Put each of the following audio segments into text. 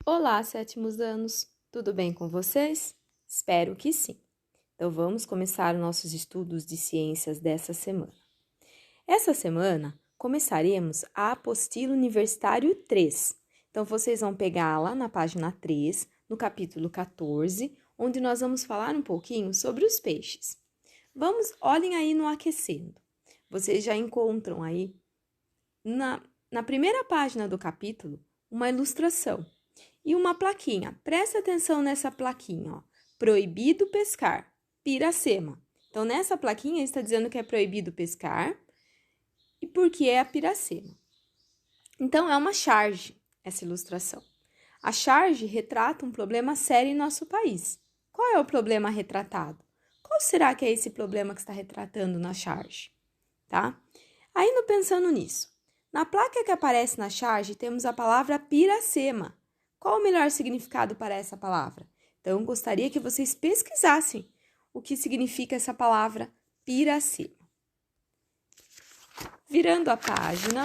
Olá, sétimos anos! Tudo bem com vocês? Espero que sim. Então vamos começar nossos estudos de ciências dessa semana. Essa semana começaremos a apostila universitário 3. Então vocês vão pegar lá na página 3, no capítulo 14, onde nós vamos falar um pouquinho sobre os peixes. Olhem aí no aquecendo. Vocês já encontram aí na primeira página do capítulo uma ilustração. E uma plaquinha, presta atenção nessa plaquinha, ó. Proibido pescar, piracema. Então, nessa plaquinha está dizendo que é proibido pescar e por que é a piracema. Então, é uma charge, essa ilustração. A charge retrata um problema sério em nosso país. Qual é o problema retratado? Qual será que é esse problema que está retratando na charge? Tá? Aí, pensando nisso, na placa que aparece na charge, temos a palavra piracema. Qual o melhor significado para essa palavra? Então, gostaria que vocês pesquisassem o que significa essa palavra piracema. Virando a página,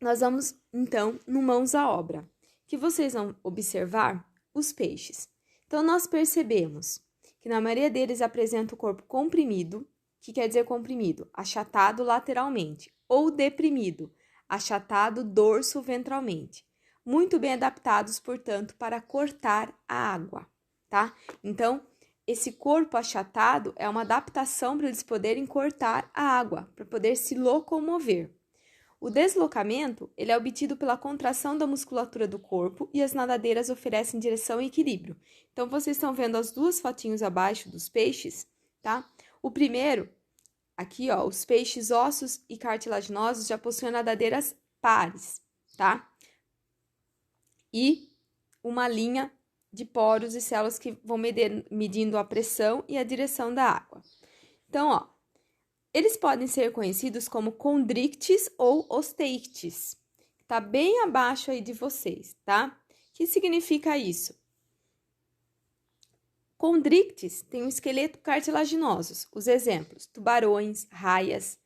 nós vamos, então, no mãos à obra, que vocês vão observar os peixes. Então, nós percebemos que na maioria deles apresenta o corpo comprimido, que quer dizer comprimido, achatado lateralmente, ou deprimido, achatado dorso-ventralmente. Muito bem adaptados, portanto, para cortar a água, tá? Então, esse corpo achatado é uma adaptação para eles poderem cortar a água, para poder se locomover. O deslocamento, ele é obtido pela contração da musculatura do corpo e as nadadeiras oferecem direção e equilíbrio. Então, vocês estão vendo as duas fotinhos abaixo dos peixes, tá? O primeiro, aqui, ó, os peixes ossos e cartilaginosos já possuem nadadeiras pares, tá? E uma linha de poros e células que vão medindo a pressão e a direção da água. Então, ó, eles podem ser conhecidos como condrictes ou osteíctes. Tá bem abaixo aí de vocês, tá? O que significa isso? Condrictes têm um esqueleto cartilaginosos. Os exemplos, tubarões, raias,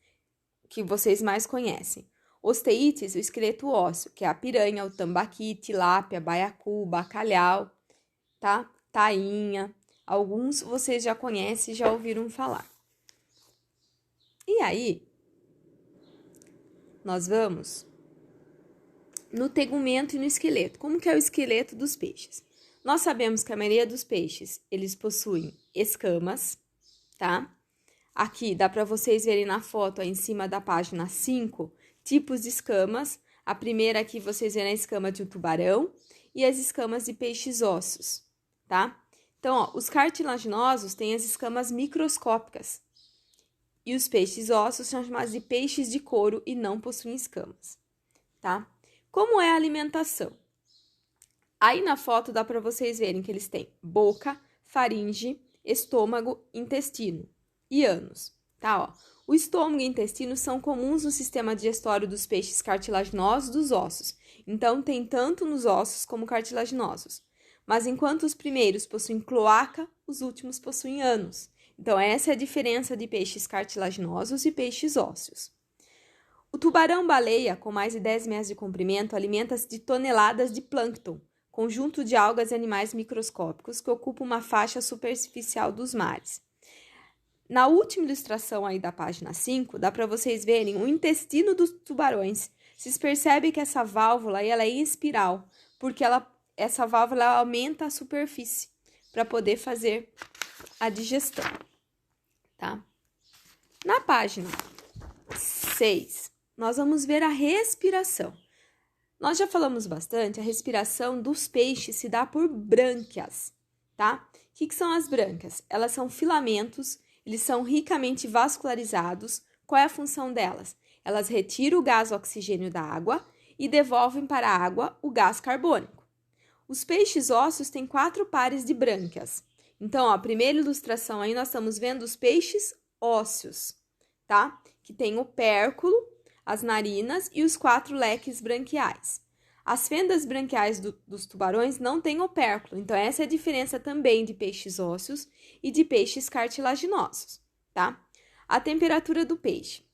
que vocês mais conhecem. Osteítes, o esqueleto ósseo, que é a piranha, o tambaqui, tilápia, baiacu, bacalhau, tá? Tainha. Alguns vocês já conhecem e já ouviram falar. E aí, nós vamos no tegumento e no esqueleto. Como que é o esqueleto dos peixes? Nós sabemos que a maioria dos peixes, eles possuem escamas, tá? Aqui dá para vocês verem na foto aí em cima da página 5, tipos de escamas. A primeira aqui vocês verem a escama de um tubarão e as escamas de peixes ossos, tá? Então, ó, os cartilaginosos têm as escamas microscópicas e os peixes ossos são chamados de peixes de couro e não possuem escamas, tá? Como é a alimentação? Aí na foto dá para vocês verem que eles têm boca, faringe, estômago, intestino e ânus, tá? Ó, o estômago e o intestino são comuns no sistema digestório dos peixes cartilaginosos dos ossos. Então, tem tanto nos ossos como cartilaginosos. Mas enquanto os primeiros possuem cloaca, os últimos possuem ânus. Então, essa é a diferença de peixes cartilaginosos e peixes ósseos. O tubarão-baleia, com mais de 10 metros de comprimento, alimenta-se de toneladas de plâncton, conjunto de algas e animais microscópicos que ocupam uma faixa superficial dos mares. Na última ilustração aí da página 5, dá para vocês verem o intestino dos tubarões. Vocês percebem que essa válvula aí, ela é em espiral, porque essa válvula aumenta a superfície para poder fazer a digestão, tá? Na página 6, nós vamos ver a respiração. Nós já falamos bastante, a respiração dos peixes se dá por brânquias, tá? O que são as brânquias? Elas são filamentos, eles são ricamente vascularizados. Qual é a função delas? Elas retiram o gás oxigênio da água e devolvem para a água o gás carbônico. Os peixes ósseos têm 4 pares de brânquias. Então, ó, a primeira ilustração aí nós estamos vendo os peixes ósseos, tá? Que tem o pérculo, as narinas e os 4 leques branquiais. As fendas branquiais dos tubarões não têm opérculo, então essa é a diferença também de peixes ósseos e de peixes cartilaginosos, tá? A temperatura do peixe.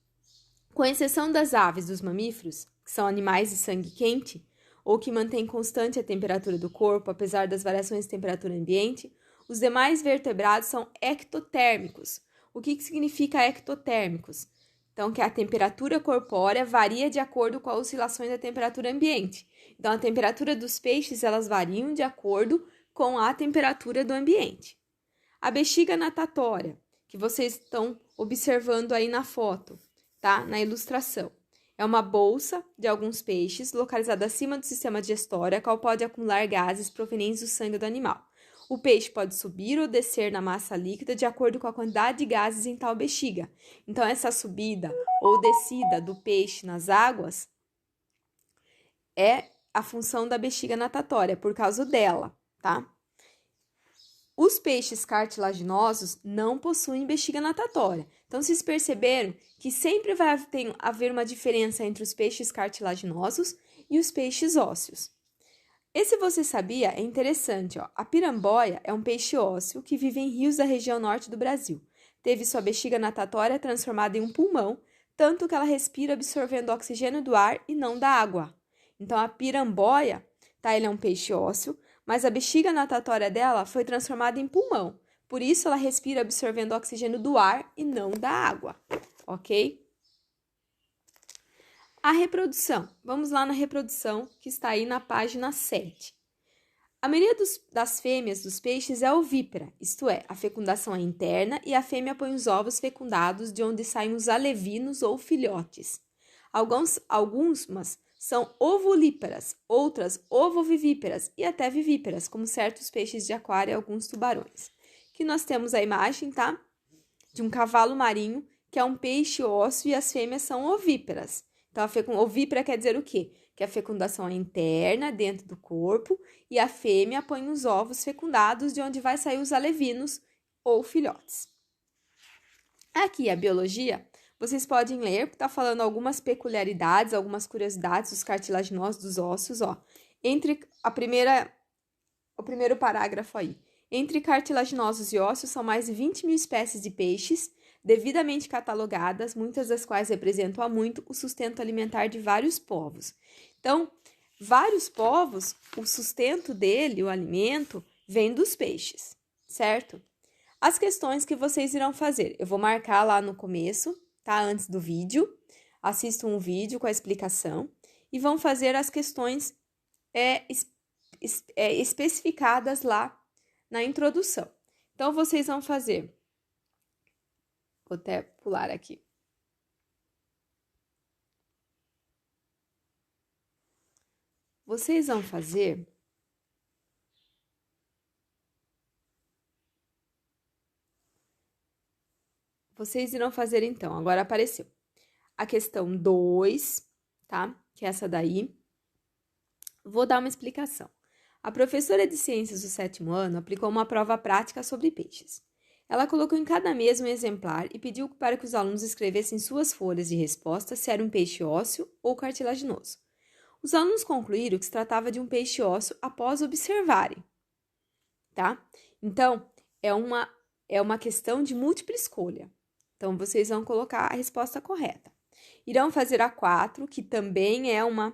Com exceção das aves dos mamíferos, que são animais de sangue quente, ou que mantém constante a temperatura do corpo, apesar das variações de temperatura ambiente. Os demais vertebrados são ectotérmicos. O que significa ectotérmicos? Então, que a temperatura corpórea varia de acordo com as oscilações da temperatura ambiente. Então, a temperatura dos peixes, elas variam de acordo com a temperatura do ambiente. A bexiga natatória, que vocês estão observando aí na foto, tá? Na ilustração. É uma bolsa de alguns peixes localizada acima do sistema digestório, a qual pode acumular gases provenientes do sangue do animal. O peixe pode subir ou descer na massa líquida de acordo com a quantidade de gases em tal bexiga. Então, essa subida ou descida do peixe nas águas é a função da bexiga natatória, por causa dela, tá? Os peixes cartilaginosos não possuem bexiga natatória. Então, vocês perceberam que sempre vai haver uma diferença entre os peixes cartilaginosos e os peixes ósseos. Esse você sabia é interessante, ó. A piramboia é um peixe ósseo que vive em rios da região norte do Brasil. Teve sua bexiga natatória transformada em um pulmão, tanto que ela respira absorvendo oxigênio do ar e não da água. Então, a piramboia, tá? Ele é um peixe ósseo, mas a bexiga natatória dela foi transformada em pulmão. Por isso, ela respira absorvendo oxigênio do ar e não da água, ok? A reprodução. Vamos lá na reprodução, que está aí na página 7. A maioria das fêmeas dos peixes é ovípara, isto é, a fecundação é interna e a fêmea põe os ovos fecundados de onde saem os alevinos ou filhotes. Algumas são ovulíparas, outras ovovivíparas e até vivíparas, como certos peixes de aquário e alguns tubarões. Aqui nós temos a imagem, tá? De um cavalo marinho, que é um peixe ósseo e as fêmeas são ovíparas. Então, ovípara quer dizer o quê? Que a fecundação é interna, dentro do corpo, e a fêmea põe os ovos fecundados de onde vai sair os alevinos ou filhotes. Aqui, a biologia, vocês podem ler, está falando algumas peculiaridades, algumas curiosidades dos cartilaginosos, dos ossos, ó. Entre o primeiro parágrafo aí. Entre cartilaginosos e ósseos são mais de 20 mil espécies de peixes, devidamente catalogadas, muitas das quais representam há muito o sustento alimentar de vários povos. Então, vários povos, o sustento dele, o alimento, vem dos peixes, certo? As questões que vocês irão fazer, eu vou marcar lá no começo, tá? Antes do vídeo, assistam um vídeo com a explicação e vão fazer as questões especificadas lá na introdução. Então, vocês vão fazer. Vou até pular aqui. Vocês vão fazer Vocês irão fazer então, agora apareceu. A questão 2, tá? Que é essa daí. Vou dar uma explicação. A professora de ciências do 7º ano aplicou uma prova prática sobre peixes. Ela colocou em cada mesa um exemplar e pediu para que os alunos escrevessem suas folhas de resposta se era um peixe ósseo ou cartilaginoso. Os alunos concluíram que se tratava de um peixe ósseo após observarem, tá? Então, é uma questão de múltipla escolha. Então, vocês vão colocar a resposta correta. Irão fazer a 4, que também é uma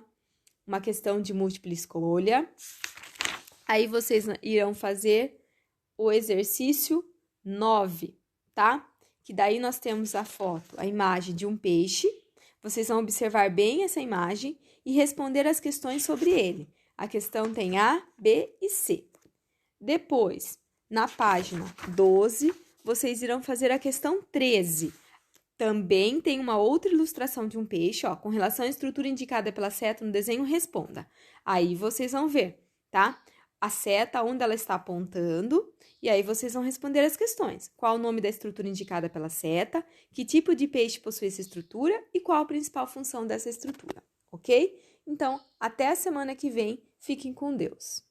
questão de múltipla escolha. Aí, vocês irão fazer o exercício 9, tá? Que daí nós temos a foto, a imagem de um peixe. Vocês vão observar bem essa imagem e responder as questões sobre ele. A questão tem A, B e C. Depois, na página 12, vocês irão fazer a questão 13. Também tem uma outra ilustração de um peixe, ó, com relação à estrutura indicada pela seta no desenho, responda. Aí vocês vão ver, tá? A seta, onde ela está apontando, e aí vocês vão responder as questões. Qual o nome da estrutura indicada pela seta, que tipo de peixe possui essa estrutura e qual a principal função dessa estrutura, ok? Então, até a semana que vem, fiquem com Deus.